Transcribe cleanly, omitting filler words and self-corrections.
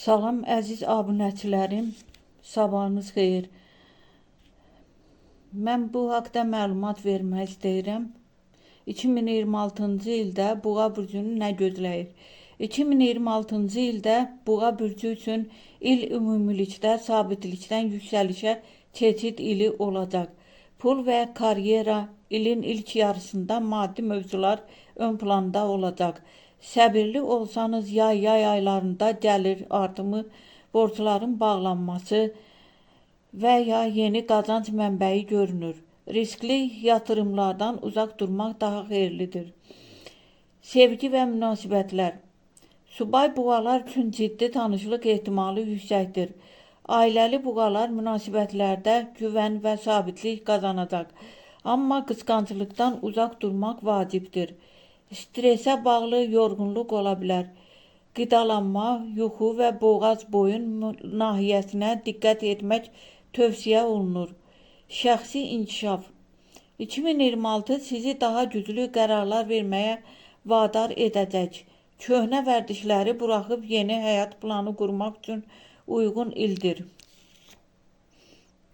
Salam əziz abunəçilərim, sabahınız xeyir. Mən bu haqda məlumat vermək istəyirəm. 2026-cı ildə Buğa burcunu nə gözləyir? 2026-cı ildə Buğa burcu üçün il ümumilikdə sabitlikdən yüksəlişə keçid ili olacaq. Pul və karyera ilin ilk yarısında maddi mövzular ön planda olacaq. Səbirli olsanız yay aylarında gəlir artımı, borcların bağlanması və ya yeni qazanc mənbəyi görünür. Riskli yatırımlardan uzaq durmaq daha xeyirlidir. Sevgi və münasibətlər. Subay buğalar üçün ciddi tanışlıq ehtimalı yüksəkdir. Ailəli buğalar münasibətlərdə güvən və sabitlik qazanacaq. Amma qısqanclıqdan uzaq durmaq vacibdir. Stresə bağlı yorğunluq ola bilər. Qidalanma, yuxu və boğaz boyun nahiyəsinə diqqət etmək tövsiyə olunur. Şəxsi inkişaf. 2026 sizi daha güclü qərarlar verməyə vadar edəcək. Köhnə vərdişləri buraxıb yeni həyat planı qurmaq üçün uyğun ildir.